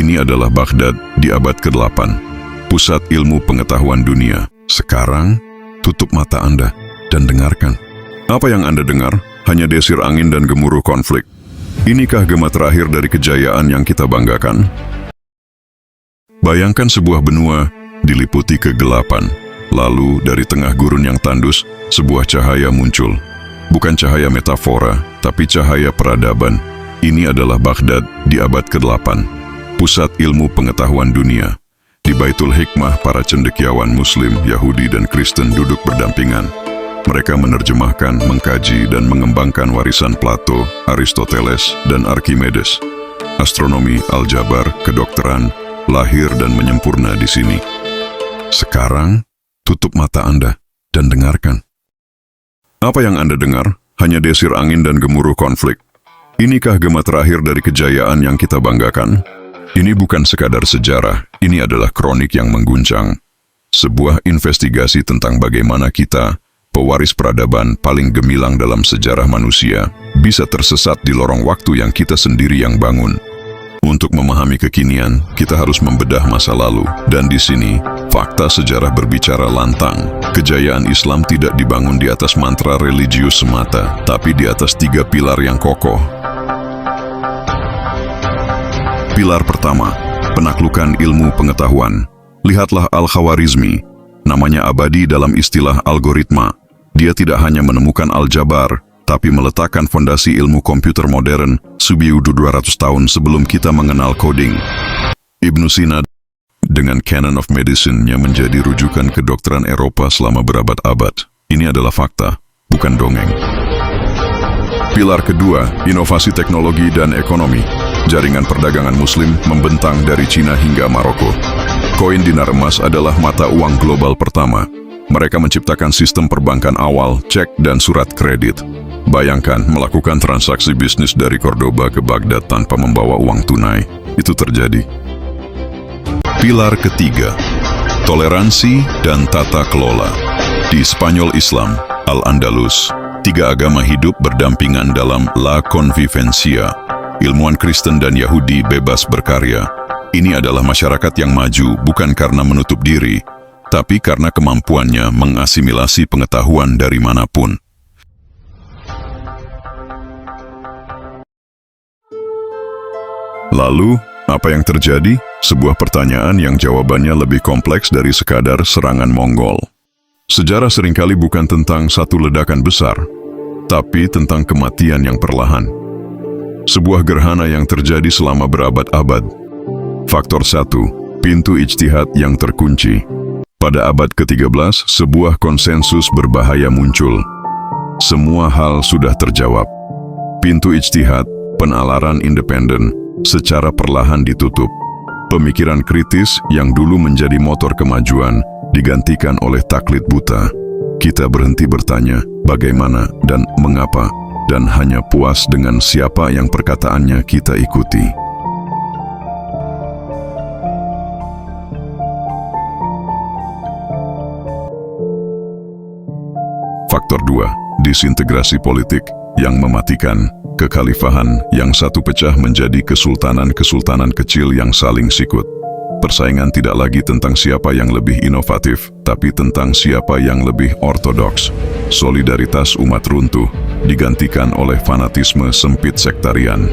Ini adalah Baghdad di abad ke-8, pusat ilmu pengetahuan dunia. Sekarang, tutup mata Anda dan dengarkan. Apa yang Anda dengar hanya desir angin dan gemuruh konflik. Inikah gema terakhir dari kejayaan yang kita banggakan? Bayangkan sebuah benua diliputi kegelapan. Lalu dari tengah gurun yang tandus, sebuah cahaya muncul. Bukan cahaya metafora, tapi cahaya peradaban. Ini adalah Baghdad di abad ke-8, pusat ilmu pengetahuan dunia. Di Baitul Hikmah, para cendekiawan Muslim, Yahudi, dan Kristen duduk berdampingan. Mereka menerjemahkan, mengkaji, dan mengembangkan warisan Plato, Aristoteles, dan Archimedes. Astronomi, aljabar, kedokteran, lahir dan menyempurna di sini. Sekarang, tutup mata Anda dan dengarkan. Apa yang Anda dengar hanya desir angin dan gemuruh konflik. Inikah gema terakhir dari kejayaan yang kita banggakan? Ini bukan sekadar sejarah, ini adalah kronik yang mengguncang. Sebuah investigasi tentang bagaimana kita, pewaris peradaban paling gemilang dalam sejarah manusia, bisa tersesat di lorong waktu yang kita sendiri yang bangun. Untuk memahami kekinian, kita harus membedah masa lalu. Dan di sini, fakta sejarah berbicara lantang. Kejayaan Islam tidak dibangun di atas mantra religius semata, tapi di atas 3 pilar yang kokoh. Pilar pertama, penaklukan ilmu pengetahuan. Lihatlah Al-Khawarizmi, namanya abadi dalam istilah algoritma. Dia tidak hanya menemukan aljabar, tapi meletakkan fondasi ilmu komputer modern subiudu 200 tahun sebelum kita mengenal coding. Ibnu Sina dengan Canon of Medicine-nya menjadi rujukan kedokteran Eropa selama berabad-abad. Ini adalah fakta, bukan dongeng. Pilar kedua, inovasi teknologi dan ekonomi. Jaringan perdagangan Muslim membentang dari Cina hingga Maroko. Koin dinar emas adalah mata uang global pertama. Mereka menciptakan sistem perbankan awal, cek dan surat kredit. Bayangkan melakukan transaksi bisnis dari Cordoba ke Baghdad tanpa membawa uang tunai. Itu terjadi. Pilar ketiga, toleransi dan tata kelola. Di Spanyol Islam, Al-Andalus, 3 agama hidup berdampingan dalam La Convivencia. Ilmuwan Kristen dan Yahudi bebas berkarya. Ini adalah masyarakat yang maju bukan karena menutup diri, tapi karena kemampuannya mengasimilasi pengetahuan dari manapun. Lalu, apa yang terjadi? Sebuah pertanyaan yang jawabannya lebih kompleks dari sekadar serangan Mongol. Sejarah seringkali bukan tentang satu ledakan besar, tapi tentang kematian yang perlahan. Sebuah gerhana yang terjadi selama berabad-abad. Faktor 1, pintu ijtihad yang terkunci. Pada abad ke-13, sebuah konsensus berbahaya muncul. Semua hal sudah terjawab. Pintu ijtihad, penalaran independen, secara perlahan ditutup. Pemikiran kritis yang dulu menjadi motor kemajuan digantikan oleh taklid buta. Kita berhenti bertanya bagaimana dan mengapa, dan hanya puas dengan siapa yang perkataannya kita ikuti. Faktor 2, disintegrasi politik yang mematikan. Kekhalifahan yang satu pecah menjadi kesultanan-kesultanan kecil yang saling sikut. Persaingan tidak lagi tentang siapa yang lebih inovatif, tapi tentang siapa yang lebih ortodoks. Solidaritas umat runtuh digantikan oleh fanatisme sempit sektarian.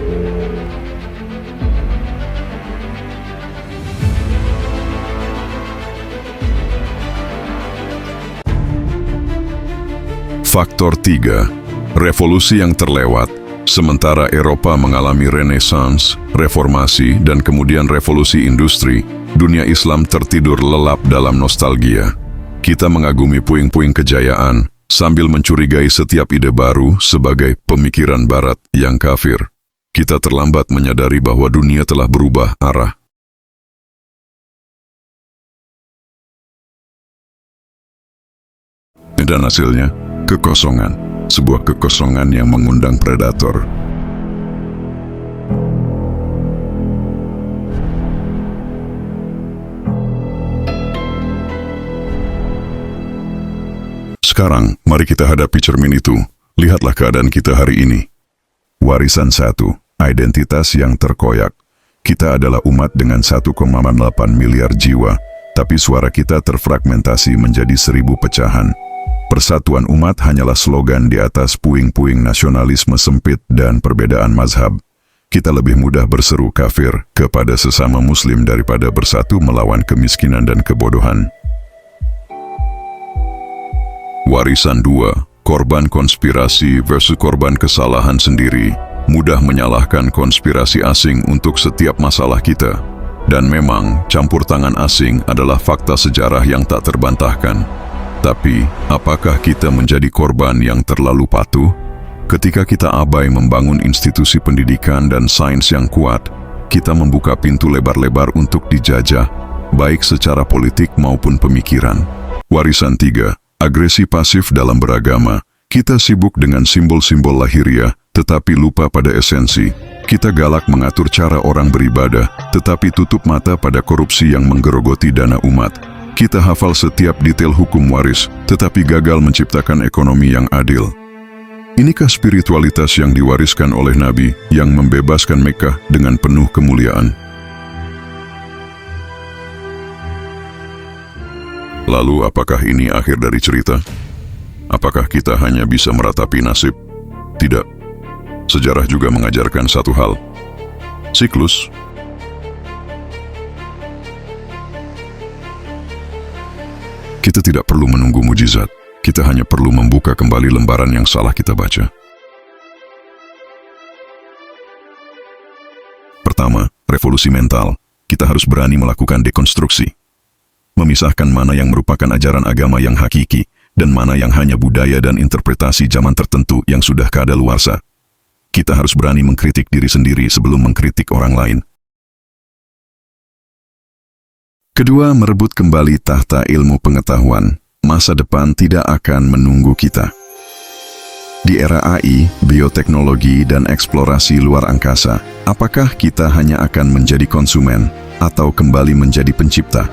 Faktor 3, revolusi yang terlewat. Sementara Eropa mengalami renaissance, reformasi, dan kemudian revolusi industri, dunia Islam tertidur lelap dalam nostalgia. Kita mengagumi puing-puing kejayaan, sambil mencurigai setiap ide baru sebagai pemikiran barat yang kafir. Kita terlambat menyadari bahwa dunia telah berubah arah. Dan hasilnya, kekosongan. Sebuah kekosongan yang mengundang predator. Sekarang, mari kita hadapi cermin itu. Lihatlah keadaan kita hari ini. Warisan 1, identitas yang terkoyak. Kita adalah umat dengan 1,8 miliar jiwa, tapi suara kita terfragmentasi menjadi 1000 pecahan. Persatuan umat hanyalah slogan di atas puing-puing nasionalisme sempit dan perbedaan mazhab. Kita lebih mudah berseru kafir kepada sesama muslim daripada bersatu melawan kemiskinan dan kebodohan. Warisan 2, korban konspirasi versus korban kesalahan sendiri. Mudah menyalahkan konspirasi asing untuk setiap masalah kita. Dan memang, campur tangan asing adalah fakta sejarah yang tak terbantahkan. Tapi, apakah kita menjadi korban yang terlalu patuh? Ketika kita abai membangun institusi pendidikan dan sains yang kuat, kita membuka pintu lebar-lebar untuk dijajah, baik secara politik maupun pemikiran. Warisan 3, agresi pasif dalam beragama. Kita sibuk dengan simbol-simbol lahiriah, tetapi lupa pada esensi. Kita galak mengatur cara orang beribadah, tetapi tutup mata pada korupsi yang menggerogoti dana umat. Kita hafal setiap detail hukum waris, tetapi gagal menciptakan ekonomi yang adil. Inikah spiritualitas yang diwariskan oleh Nabi yang membebaskan Mekah dengan penuh kemuliaan? Lalu apakah ini akhir dari cerita? Apakah kita hanya bisa meratapi nasib? Tidak. Sejarah juga mengajarkan satu hal. Siklus. Kita tidak perlu menunggu mujizat. Kita hanya perlu membuka kembali lembaran yang salah kita baca. Pertama, revolusi mental. Kita harus berani melakukan dekonstruksi. Memisahkan mana yang merupakan ajaran agama yang hakiki dan mana yang hanya budaya dan interpretasi zaman tertentu yang sudah kadaluarsa. Kita harus berani mengkritik diri sendiri sebelum mengkritik orang lain. Kedua, merebut kembali tahta ilmu pengetahuan. Masa depan tidak akan menunggu kita. Di era AI, bioteknologi, dan eksplorasi luar angkasa, apakah kita hanya akan menjadi konsumen atau kembali menjadi pencipta?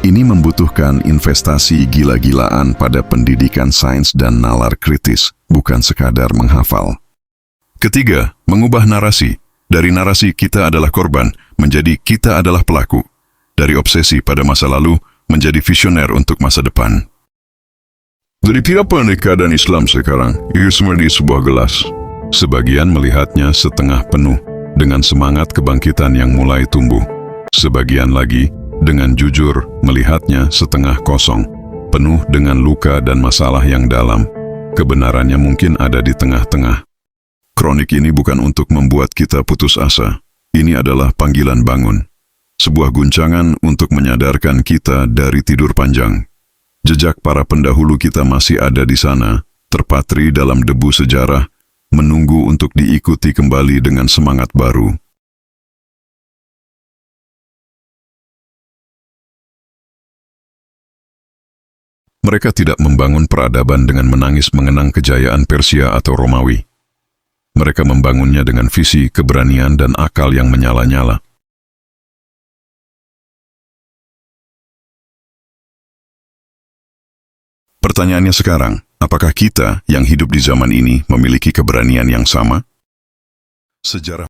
Ini membutuhkan investasi gila-gilaan pada pendidikan sains dan nalar kritis, bukan sekadar menghafal. Ketiga, mengubah narasi. Dari narasi kita adalah korban, menjadi kita adalah pelaku. Dari obsesi pada masa lalu, menjadi visioner untuk masa depan. Dari tiap keadaan Islam sekarang, itu semua di sebuah gelas. Sebagian melihatnya setengah penuh, dengan semangat kebangkitan yang mulai tumbuh. Sebagian lagi, dengan jujur, melihatnya setengah kosong, penuh dengan luka dan masalah yang dalam. Kebenarannya mungkin ada di tengah-tengah. Kronik ini bukan untuk membuat kita putus asa. Ini adalah panggilan bangun. Sebuah guncangan untuk menyadarkan kita dari tidur panjang. Jejak para pendahulu kita masih ada di sana, terpatri dalam debu sejarah, menunggu untuk diikuti kembali dengan semangat baru. Mereka tidak membangun peradaban dengan menangis mengenang kejayaan Persia atau Romawi. Mereka membangunnya dengan visi, keberanian, dan akal yang menyala-nyala. Pertanyaannya sekarang, apakah kita yang hidup di zaman ini memiliki keberanian yang sama? Sejarah